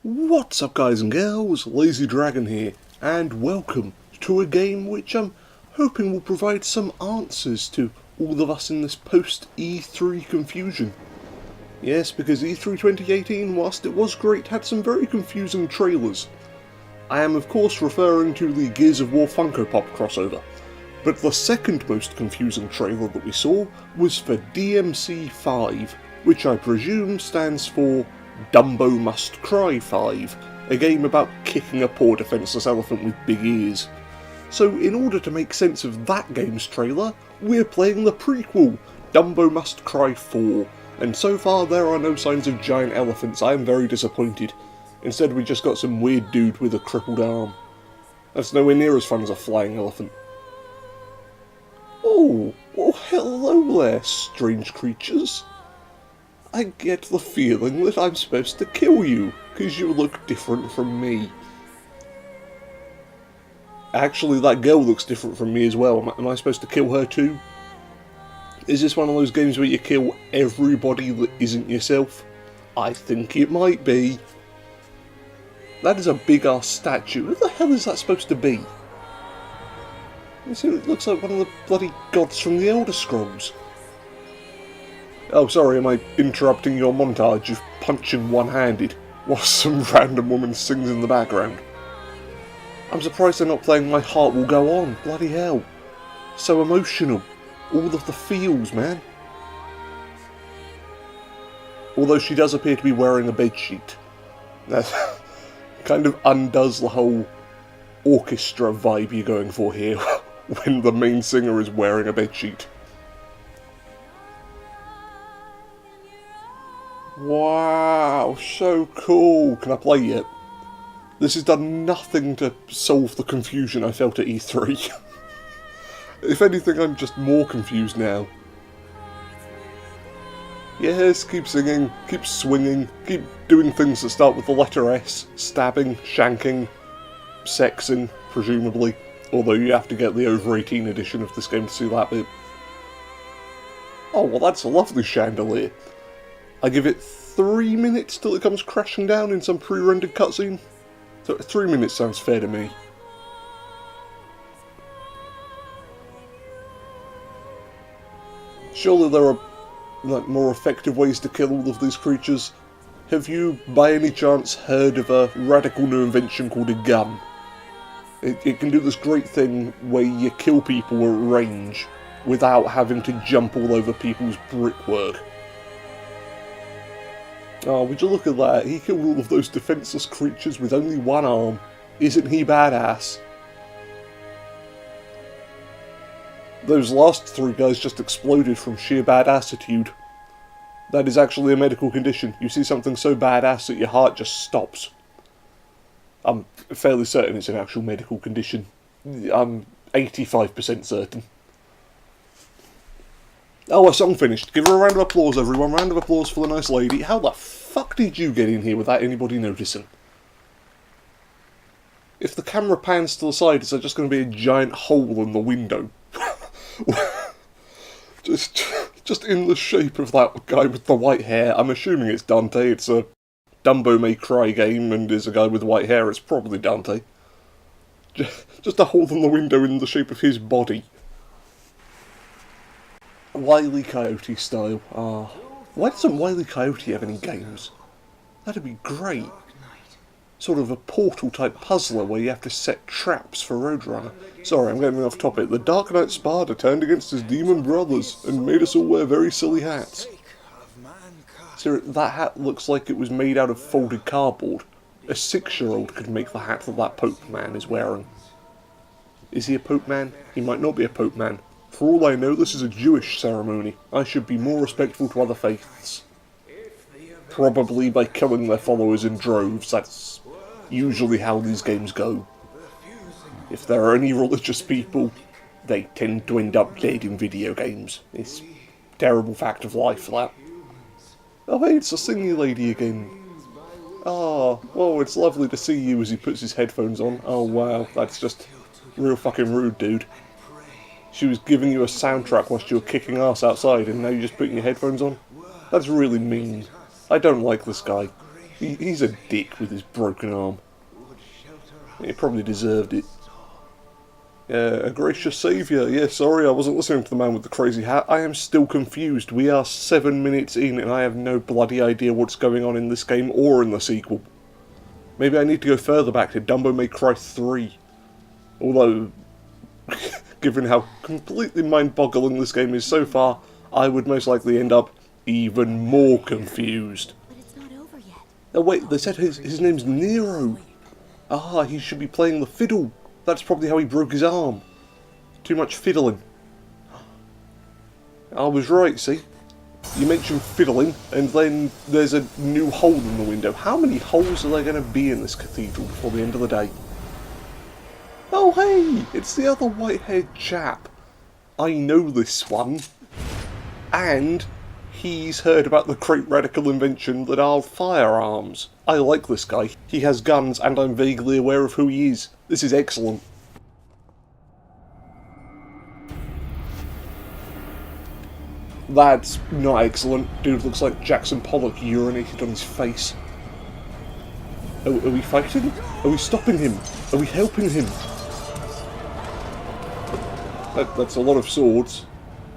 What's up guys and girls, Lazy Dragon here, and welcome to a game which I'm hoping will provide some answers to all of us in this post-E3 confusion. Yes, because E3 2018, whilst it was great, had some very confusing trailers. I am of course referring to the Gears of War Funko Pop crossover, but the second most confusing trailer that we saw was for DMC 5, which I presume stands for Dumbo Must Cry 5, a game about kicking a poor defenceless elephant with big ears. So in order to make sense of that game's trailer, we're playing the prequel, Dumbo Must Cry 4, and so far there are no signs of giant elephants. I am very disappointed. Instead we just got some weird dude with a crippled arm. That's nowhere near as fun as a flying elephant. Oh, hello there, strange creatures. I get the feeling that I'm supposed to kill you, because you look different from me. Actually, that girl looks different from me as well. Am I supposed to kill her too? Is this one of those games where you kill everybody that isn't yourself? I think it might be. That is a big-ass statue. Who the hell is that supposed to be? It looks like one of the bloody gods from the Elder Scrolls. Oh, sorry, am I interrupting your montage of punching one-handed whilst some random woman sings in the background? I'm surprised they're not playing My Heart Will Go On, bloody hell. So emotional. All of the feels, man. Although she does appear to be wearing a bedsheet. That kind of undoes the whole orchestra vibe you're going for here when the main singer is wearing a bedsheet. Wow, so cool. Can I play yet? This has done nothing to solve the confusion I felt at E3. If anything, I'm just more confused now. Yes, keep singing, keep swinging, keep doing things that start with the letter S. Stabbing, shanking, sexing, presumably. Although you have to get the over 18 edition of this game to see that bit. Oh, well that's a lovely chandelier. I give it 3 minutes till it comes crashing down in some pre-rendered cutscene. So 3 minutes sounds fair to me. Surely there are more effective ways to kill all of these creatures. Have you, by any chance, heard of a radical new invention called a gun? It can do this great thing where you kill people at range without having to jump all over people's brickwork. Oh, would you look at that? He killed all of those defenceless creatures with only one arm. Isn't he badass? Those last 3 guys just exploded from sheer badassitude. That is actually a medical condition. You see something so badass that your heart just stops. I'm fairly certain it's an actual medical condition. I'm 85% certain. Oh, our song finished. Give her a round of applause, everyone. Round of applause for the nice lady. How the fuck did you get in here without anybody noticing? If the camera pans to the side, is there just going to be a giant hole in the window? just in the shape of that guy with the white hair. I'm assuming it's Dante. It's a Dumbo May Cry game, and there's a guy with white hair. It's probably Dante. Just a hole in the window in the shape of his body. Wile E. Coyote style. Why doesn't Wile E. Coyote have any games? That'd be great. Sort of a Portal type puzzler where you have to set traps for Roadrunner. Sorry, I'm getting off topic. The Dark Knight Sparta turned against his demon brothers and made us all wear very silly hats. So that hat looks like it was made out of folded cardboard. A 6-year-old could make the hat that Pope Man is wearing. Is he a Pope Man? He might not be a Pope Man. For all I know, this is a Jewish ceremony. I should be more respectful to other faiths. Probably by killing their followers in droves. That's usually how these games go. If there are any religious people, they tend to end up dead in video games. It's a terrible fact of life, that. Oh hey, it's a singy lady again. Oh, well, it's lovely to see you as he puts his headphones on. Oh wow, that's just real fucking rude, dude. She was giving you a soundtrack whilst you were kicking ass outside, and now you're just putting your headphones on? That's really mean. I don't like this guy. He's a dick with his broken arm. He probably deserved it. A gracious saviour. Yeah, sorry, I wasn't listening to the man with the crazy hat. I am still confused. We are 7 minutes in and I have no bloody idea what's going on in this game or in the sequel. Maybe I need to go further back to Dumbo May Cry 3. Although, given how completely mind-boggling this game is so far, I would most likely end up even more confused. But it's not over yet. Oh wait, they said his name's Nero. Ah, he should be playing the fiddle. That's probably how he broke his arm. Too much fiddling. I was right, see? You mentioned fiddling, and then there's a new hole in the window. How many holes are there going to be in this cathedral before the end of the day? Oh hey, it's the other white-haired chap. I know this one. And he's heard about the great radical invention that are firearms. I like this guy. He has guns, and I'm vaguely aware of who he is. This is excellent. That's not excellent. Dude looks like Jackson Pollock urinated on his face. Are we fighting? Are we stopping him? Are we helping him? That's a lot of swords.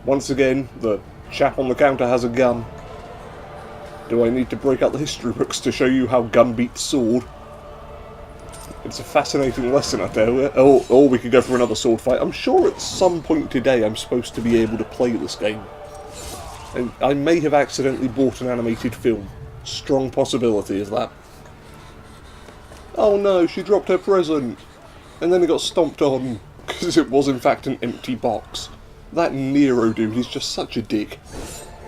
Once again, the chap on the counter has a gun. Do I need to break out the history books to show you how gun beats sword? It's a fascinating lesson, I tell you. Or we could go for another sword fight. I'm sure at some point today I'm supposed to be able to play this game. And I may have accidentally bought an animated film. Strong possibility is that. Oh no, she dropped her present. And then it got stomped on, because it was in fact an empty box. That Nero dude is just such a dick.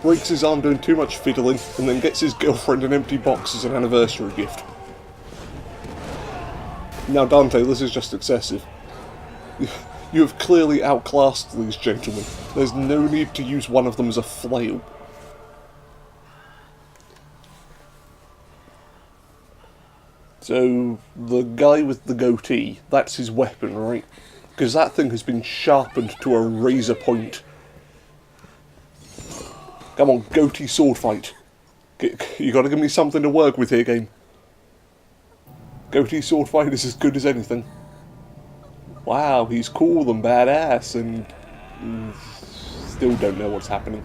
Breaks his arm doing too much fiddling, and then gets his girlfriend an empty box as an anniversary gift. Now Dante, this is just excessive. You have clearly outclassed these gentlemen. There's no need to use one of them as a flail. So, the guy with the goatee, that's his weapon, right? Because that thing has been sharpened to a razor point. Come on, goatee sword fight. You gotta give me something to work with here, game. Goatee sword fight is as good as anything. Wow, he's cool and badass, and still don't know what's happening.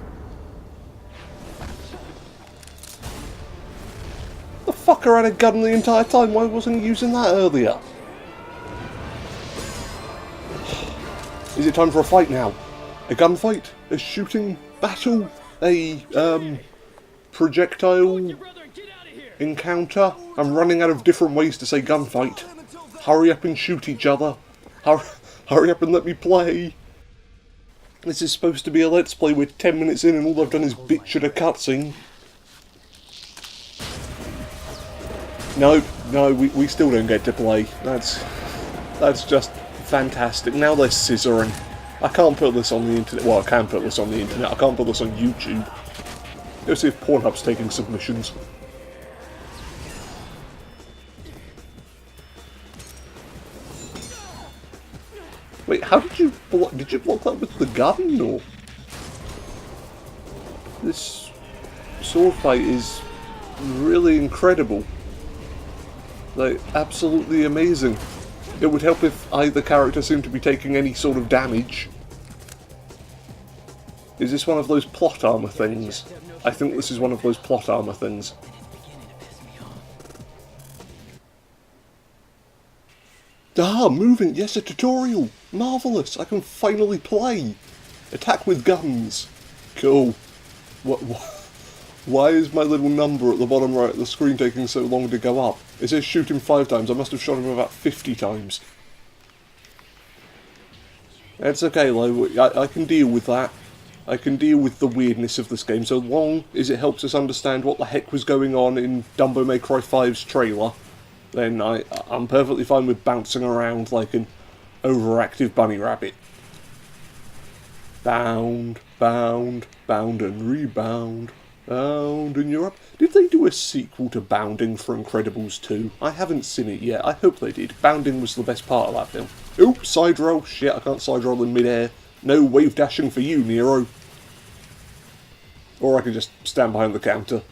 The fucker had a gun the entire time, why wasn't he using that earlier? Is it time for a fight now? A gunfight? A shooting battle? A, projectile encounter? I'm running out of different ways to say gunfight. Hurry up and shoot each other. Hurry up and let me play. This is supposed to be a let's play. We're 10 minutes in and all I've done is bitch at a cutscene. No, we still don't get to play. That's just fantastic. Now they're scissoring. I can't put this on the internet. Well, I can put this on the internet. I can't put this on YouTube. Go see if Pornhub's taking submissions. Wait, how did you block? Did you block that with the gun, or? This sword fight is really incredible. Like, absolutely amazing. It would help if either character seemed to be taking any sort of damage. Is this one of those plot armor things? I think this is one of those plot armor things. Ah, moving! Yes, a tutorial! Marvellous! I can finally play! Attack with guns! Cool. Why is my little number at the bottom right of the screen taking so long to go up? It says shoot him 5 times. I must have shot him about 50 times. It's okay though, I can deal with that. I can deal with the weirdness of this game, so long as it helps us understand what the heck was going on in Dumbo May Cry 5's trailer, then I'm perfectly fine with bouncing around like an overactive bunny rabbit. Bound, bound, bound and rebound. Bound and you're up. Did they do a sequel to Bounding for Incredibles 2? I haven't seen it yet. I hope they did. Bounding was the best part of that film. Oops, side roll. Shit, I can't side roll in midair. No wave dashing for you, Nero. Or I can just stand behind the counter.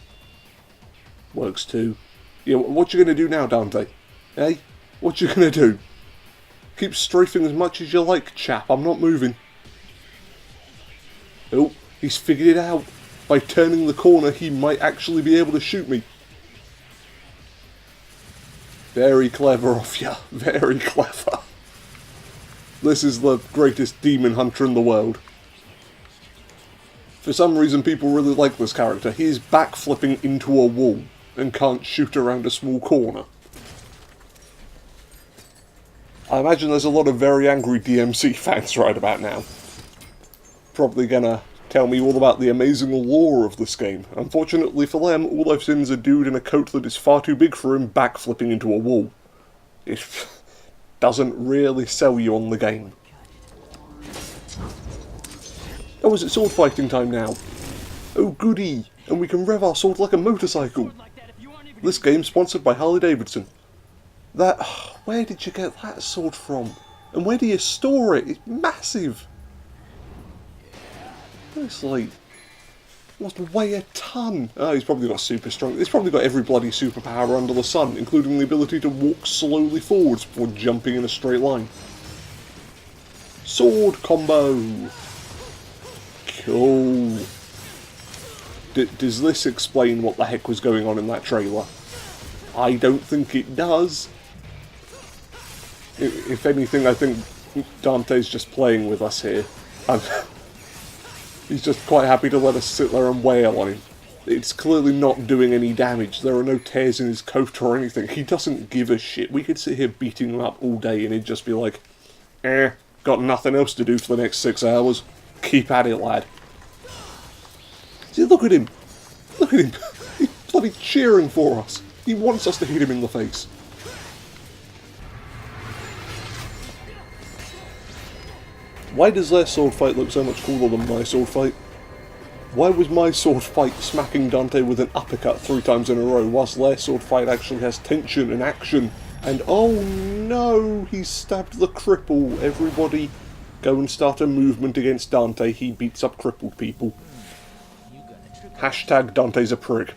Works too. Yeah, what you gonna do now, Dante? Hey? What you gonna do? Keep strafing as much as you like, chap. I'm not moving. Oh, he's figured it out. By turning the corner, he might actually be able to shoot me. Very clever of you. Very clever. This is the greatest demon hunter in the world. For some reason, people really like this character. He is backflipping into a wall and can't shoot around a small corner. I imagine there's a lot of very angry DMC fans right about now. Probably gonna tell me all about the amazing lore of this game. Unfortunately for them, all I've seen is a dude in a coat that is far too big for him backflipping into a wall. It doesn't really sell you on the game. Oh, is it sword fighting time now? Oh goody! And we can rev our sword like a motorcycle! This game's sponsored by Harley Davidson. That... where did you get that sword from? And where do you store it? It's massive! It's like... must weigh a ton! Oh, he's probably got super strong... he's probably got every bloody superpower under the sun, including the ability to walk slowly forwards before jumping in a straight line. Sword combo! Cool. Does this explain what the heck was going on in that trailer? I don't think it does. If anything, I think Dante's just playing with us here. He's just quite happy to let us sit there and wail on him. It's clearly not doing any damage. There are no tears in his coat or anything. He doesn't give a shit. We could sit here beating him up all day and he'd just be like, got nothing else to do for the next 6 hours. Keep at it, lad. See, look at him. Look at him. He's bloody cheering for us. He wants us to hit him in the face. Why does their sword fight look so much cooler than my sword fight? Why was my sword fight smacking Dante with an uppercut 3 times in a row, whilst their sword fight actually has tension and action? And oh no, he stabbed the cripple. Everybody go and start a movement against Dante. He beats up crippled people. Hashtag Dante's a prick.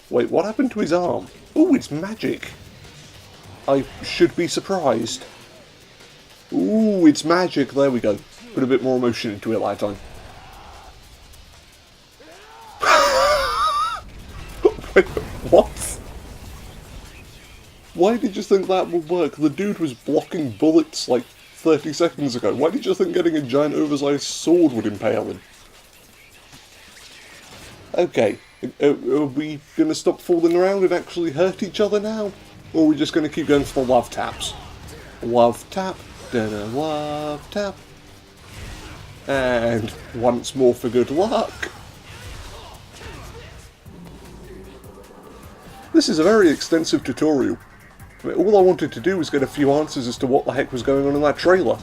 Wait, what happened to his arm? Oh, it's magic. I should be surprised. Ooh, it's magic. There we go. Put a bit more emotion into it that time. Wait, what? Why did you think that would work? The dude was blocking bullets like 30 seconds ago. Why did you think getting a giant oversized sword would impale him? Okay, are we going to stop fooling around and actually hurt each other now? Or are we just going to keep going for the love taps? Love tap, da-da, love tap. And once more for good luck. This is a very extensive tutorial. I mean, all I wanted to do was get a few answers as to what the heck was going on in that trailer.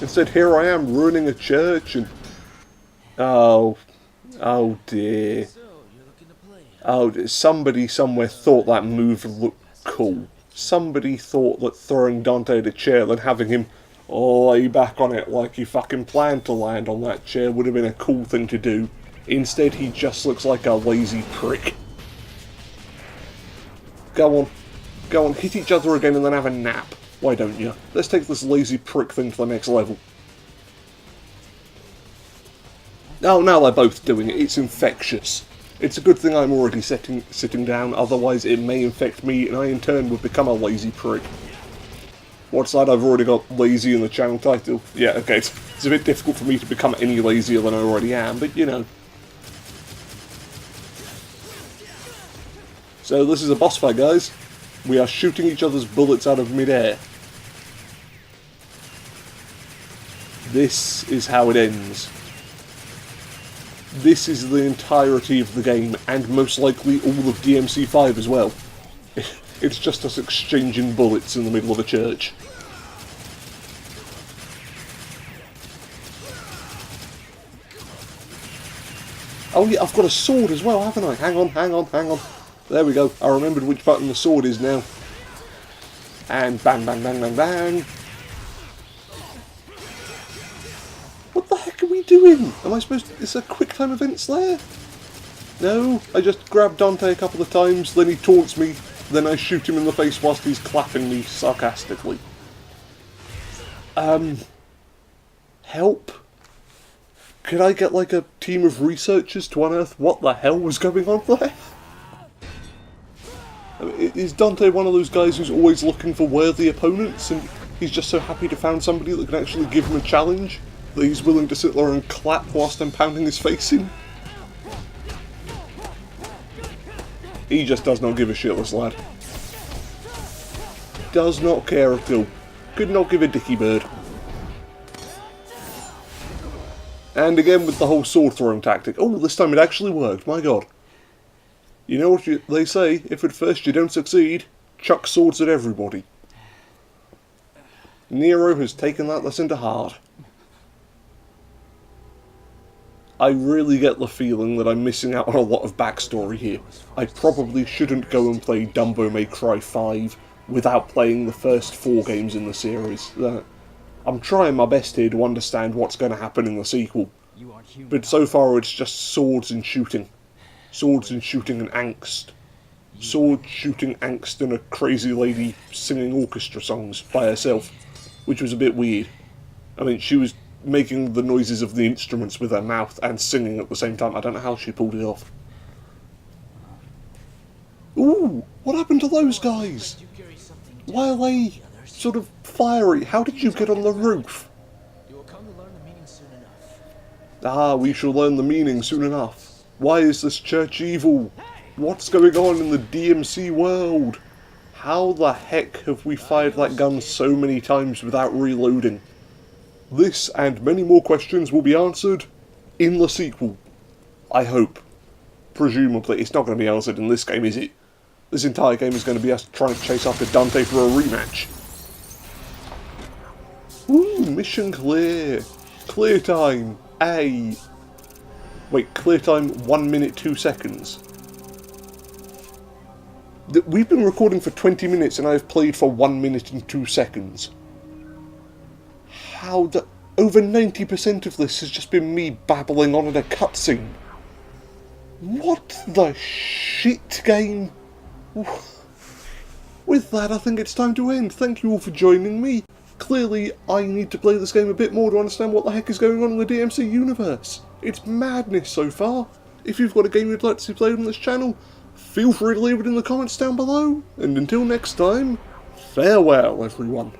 Instead, here I am ruining a church and... oh dear. Oh, somebody somewhere thought that move looked cool. Somebody thought that throwing Dante at a chair and having him lay back on it like he fucking planned to land on that chair would have been a cool thing to do. Instead, he just looks like a lazy prick. Go on, hit each other again and then have a nap. Why don't you? Let's take this lazy prick thing to the next level. Oh, now they're both doing it. It's infectious. It's a good thing I'm already sitting down, otherwise it may infect me and I in turn would become a lazy prick. What's that? I've already got lazy in the channel title. Yeah, okay, it's a bit difficult for me to become any lazier than I already am, but you know. So this is a boss fight, guys. We are shooting each other's bullets out of mid-air. This is how it ends. This is the entirety of the game, and most likely all of DMC5 as well. It's just us exchanging bullets in the middle of a church. Oh yeah, I've got a sword as well, haven't I? Hang on. There we go. I remembered which button the sword is now. And bang, bang, bang, bang, bang. What the heck are we doing? Am I supposed to... is there quick time events there? No, I just grab Dante a couple of times, then he taunts me, then I shoot him in the face whilst he's clapping me sarcastically. Help? Could I get like a team of researchers to unearth what the hell was going on there? I mean, is Dante one of those guys who's always looking for worthy opponents, and he's just so happy to find somebody that can actually give him a challenge that he's willing to sit there and clap whilst I'm pounding his face in? He just does not give a shit, this lad. Does not care at all. Could not give a dicky bird. And again with the whole sword throwing tactic. Oh, this time it actually worked, my god. You know what they say, if at first you don't succeed, chuck swords at everybody. Nero has taken that lesson to heart. I really get the feeling that I'm missing out on a lot of backstory here. I probably shouldn't go and play Dumbo May Cry 5 without playing the first 4 games in the series. I'm trying my best here to understand what's going to happen in the sequel. But so far it's just swords and shooting. Swords and shooting and angst. Sword shooting angst and a crazy lady singing orchestra songs by herself, which was a bit weird. I mean, she was making the noises of the instruments with her mouth and singing at the same time. I don't know how she pulled it off. Ooh, what happened to those guys? Why are they sort of fiery? How did you get on the roof? Ah, we shall learn the meaning soon enough. Why is this church evil? What's going on in the DMC world? How the heck have we fired that gun so many times without reloading? This and many more questions will be answered in the sequel. I hope. Presumably, it's not going to be answered in this game, is it? This entire game is going to be us trying to chase after Dante for a rematch. Ooh, mission clear. Clear time. A. Wait, clear time 1 minute 2 seconds. We've been recording for 20 minutes and I've played for 1 minute and 2 seconds. How the... Over 90% of this has just been me babbling on in a cutscene. What the shit game? With that, I think it's time to end. Thank you all for joining me. Clearly, I need to play this game a bit more to understand what the heck is going on in the DMC universe. It's madness so far. If you've got a game you'd like to see played on this channel, feel free to leave it in the comments down below. And until next time, farewell everyone.